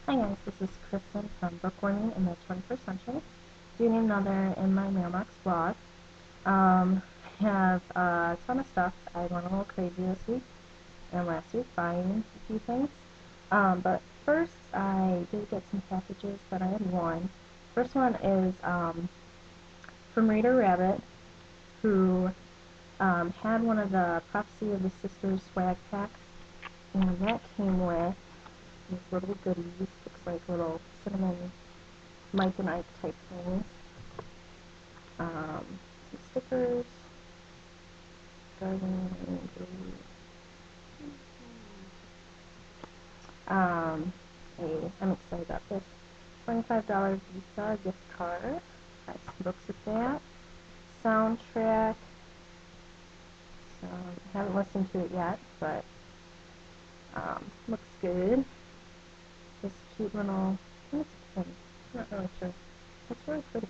Hi guys, this is Kristen from Bookworming in the 21st Century, doing another In My Mailbox vlog. I have a ton of stuff. I went a little crazy this week and last week buying a few things. But first, I did get some packages that I had won. First one is from Raider Rabbit, who had one of the Prophecy of the Sisters swag packs, and that came with these little goodies. Looks like little cinnamon Mike and Ike type things. Some stickers. I'm excited about this. $25 Visa gift card. Got some books with that. Soundtrack. So I haven't listened to it yet, but looks good. This cute little, I think it's a pin. I'm not really sure. It's really pretty.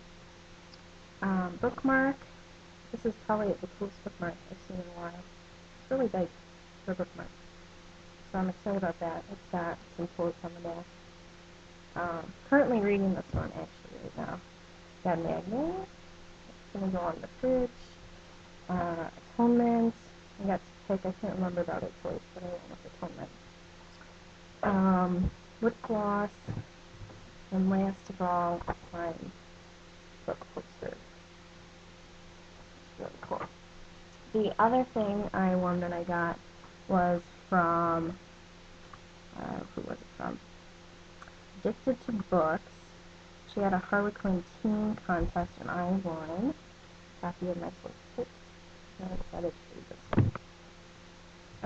Bookmark. This is probably the coolest bookmark I've seen in a while. It's really big for a bookmark. So I'm excited about that. It's got some quotes on the back. Currently reading this one actually right now. Got a magnet. It's going to go on the fridge. Atonement. I got to pick, I can't remember about it choice, but I went with Atonement. Lip gloss. And last of all, my book poster. It's really cool. The other thing I won that I got was from, who was it from? Addicted to Books. She had a Harlequin Teen contest and I won. Copy of my solicitor. I'm excited to read this one.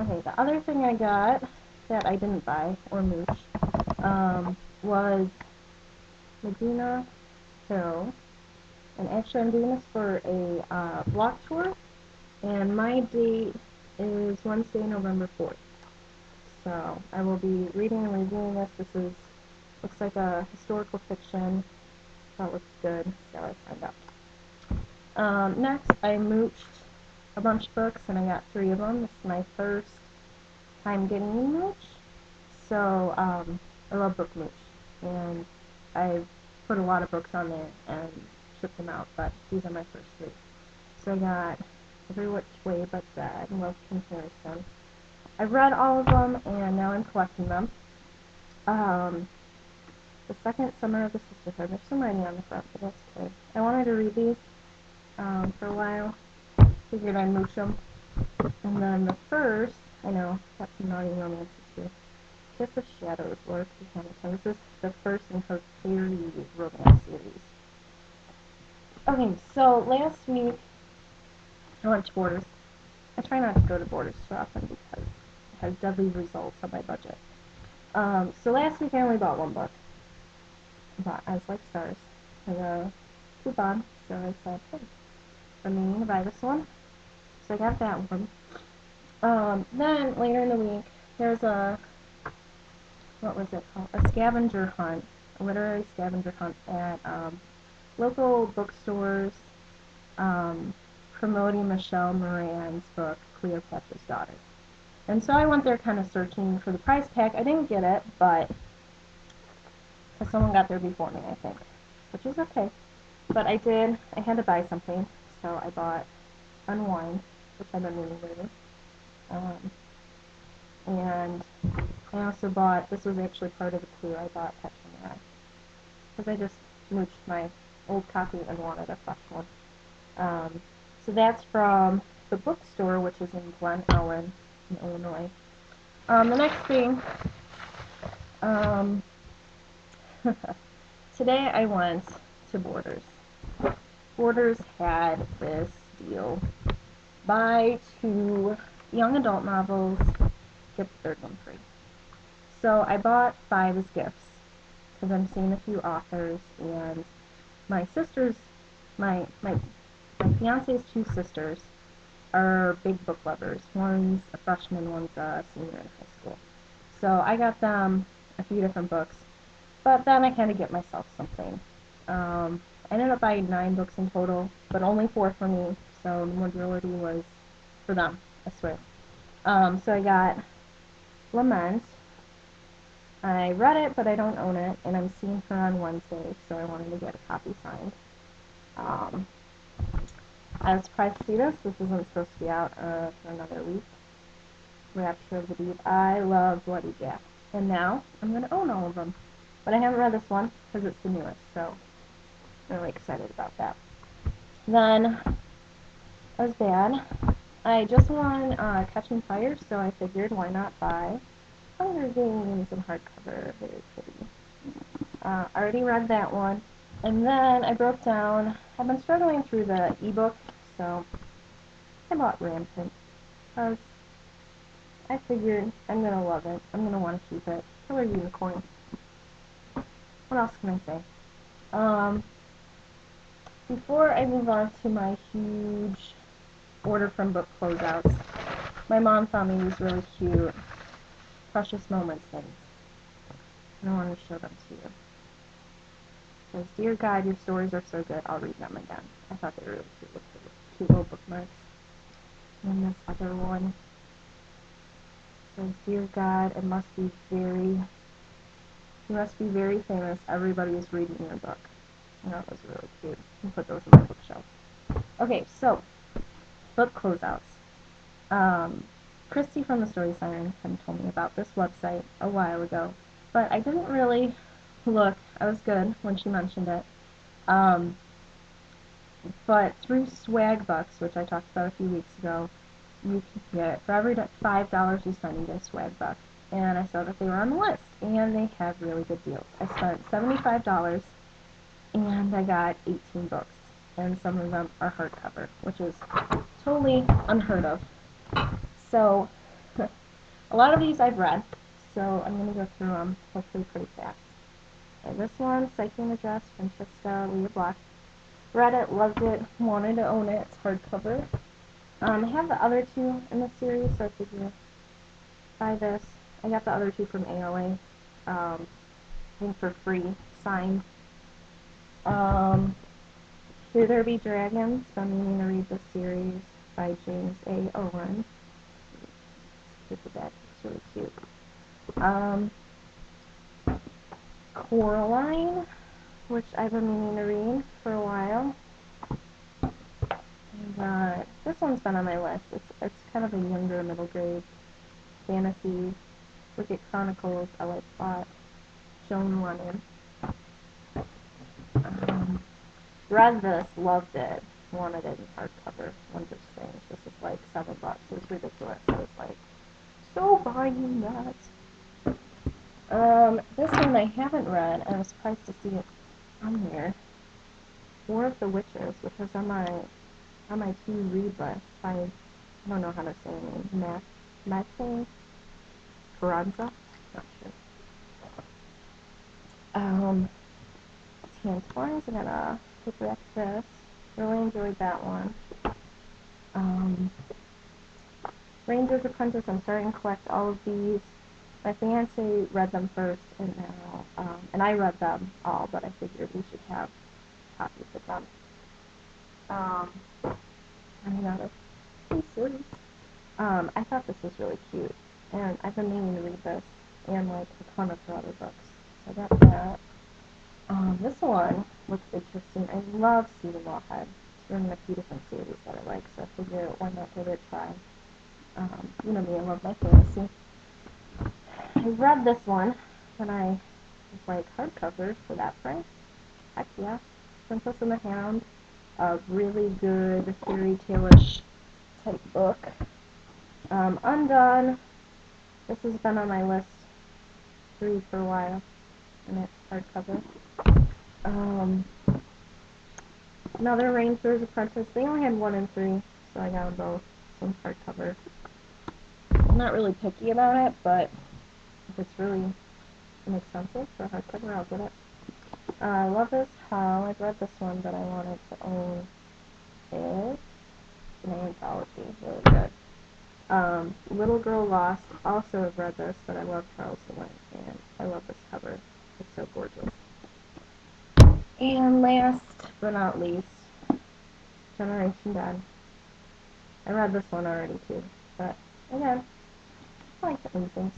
Okay, the other thing I got that I didn't buy or mooch was Medina Hill. And actually I'm doing this for a block tour. And my date is Wednesday, November 4th. So I will be reading and reviewing this. This is looks like a historical fiction. That looks good, so I signed up. Next, I mooched a bunch of books, and I got 3 of them. This is my first time getting a mooch. So I love book mooch, and I've put a lot of books on there and shipped them out, but these are my first 3. So I got Every Which Way But Dead, Love Kim Harrison. I've read all of them, and now I'm collecting them. The Second Summer of the Sisterhood. There's some writing on the front, but that's okay. I wanted to read these for a while. Figured I'd mooch them. And then the first, I know, got some naughty romances here. Kiss of Shadows, Laura P. Hamilton. This is the first in her fairy romance series. Okay, so last week I went to Borders. I try not to go to Borders too often because it has deadly results on my budget. So last week I only bought 1 book. I bought Eyes Like Stars. I got a coupon, so I said, hey, I'm meaning to buy this one. So I got that one. Then later in the week, there's a, what was it called? A scavenger hunt, a literary scavenger hunt at local bookstores promoting Michelle Moran's book, Cleopatra's Daughter. And so I went there kind of searching for the prize pack. I didn't get it, but someone got there before me, I think, which is okay. But I had to buy something, so I bought Unwind, which I've been reading lately. And I also bought, this was actually part of the clue, I bought Catch in the Rye. Because I just mooched my old copy and wanted a fresh one. So that's from the bookstore, which is in Glen Ellen, in Illinois. The next thing, today I went to Borders. Borders had this deal. Buy 2 young adult novels, get the 3rd one free. So I bought 5 as gifts because I'm seeing a few authors, and my sisters, my fiance's 2 sisters are big book lovers. One's a freshman, one's a senior in high school. So I got them a few different books, but then I had to get myself something. I ended up buying 9 books in total, but only 4 for me, so the majority was for them, I swear. So I got Lament, I read it, but I don't own it, and I'm seeing her on Wednesday, so I wanted to get a copy signed. I was surprised to see this. This isn't supposed to be out for another week. Rapture of the Deep. I love Bloody Jack, and now I'm going to own all of them. But I haven't read this one because it's the newest, so I'm really excited about that. Then, as bad, I just won Catching Fire, so I figured why not buy Hunger Games in hardcover. Very pretty. Already read that one. And then I broke down, I've been struggling through the ebook, so I bought Rampant because I figured I'm going to love it. I'm going to want to keep it. Killer Unicorn. What else can I say? Before I move on to my huge order from book closeouts, my mom found me these really cute Precious Moments things. And I want to show them to you. It says, Dear God, your stories are so good, I'll read them again. I thought they were really cute, cute little bookmarks. And this other one says, Dear God, you must be very famous. Everybody is reading your book. I thought those were really cute. I'll put those on my bookshelf. Okay, so, book closeouts. Christy from the Story Siren kind of told me about this website a while ago, but I didn't really look. I was good when she mentioned it. But through Swag Bucks, which I talked about a few weeks ago, you can get, for every $5 you spend, you get a Swag Buck. And I saw that they were on the list, and they have really good deals. I spent $75, and I got 18 books, and some of them are hardcover, which is totally unheard of. So, a lot of these I've read, so I'm going to go through them hopefully pretty fast. And this one, Psyche and Address, Francesca Leah Block. Read it, loved it, wanted to own it. It's hardcover. I have the other two in the series, so I figured buy this. I got the other two from ALA, I think for free, signed. Here There Be Dragons. I'm meaning to read this series by James A. Owen. Look at that, it's really cute. Coraline, which I've been meaning to read for a while. And, this one's been on my list. It's kind of a younger middle grade fantasy. Wicked Chronicles, I like Plot, Joan Lennon. Read this, loved it, wanted it in hardcover. Wonder Strange. This is like $7. It was ridiculous. I was like, so buying that. This one I haven't read, and I was surprised to see it on here. War of the Witches, which was on my to-read list by, I don't know how to say her name, Matthew Carranza? Not sure. Tantalize, I'm gonna pick this. Really enjoyed that one. Ranger's Apprentice, I'm starting to collect all of these. My fiance read them first, and now, and I read them all, but I figured we should have copies of them. Running out of pieces. I thought this was really cute, and I've been meaning to read this, and like a ton of her other books. So I got that. This one looks interesting. I love Cedar Lawhead. It's in a few different series that I like, so I figured why not give it a try. You know me, I love my fantasy. I read this one when I was like, hardcover for that price? Heck yeah. Princess and the Hound, a really good fairy tale-ish type book. Undone. This has been on my list to read for a while, and it's hardcover. Another Ranger's Apprentice. They only had 1 and 3, so I got them both. Some hardcover. I'm not really picky about it, but if it's really inexpensive for hardcover, I'll get it. I love this How. I've read this one, but I wanted to own it. It's an anthology. Really good. Little Girl Lost. Also have read this, but I love Charles DeWitt, and I love this cover. It's so gorgeous. And last but not least, Generation Dead. I read this one already too, but again, I like to own things.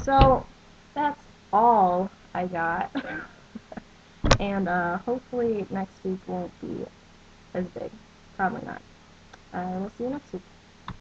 So that's all I got. And hopefully next week won't be as big. Probably not. We'll see you next week.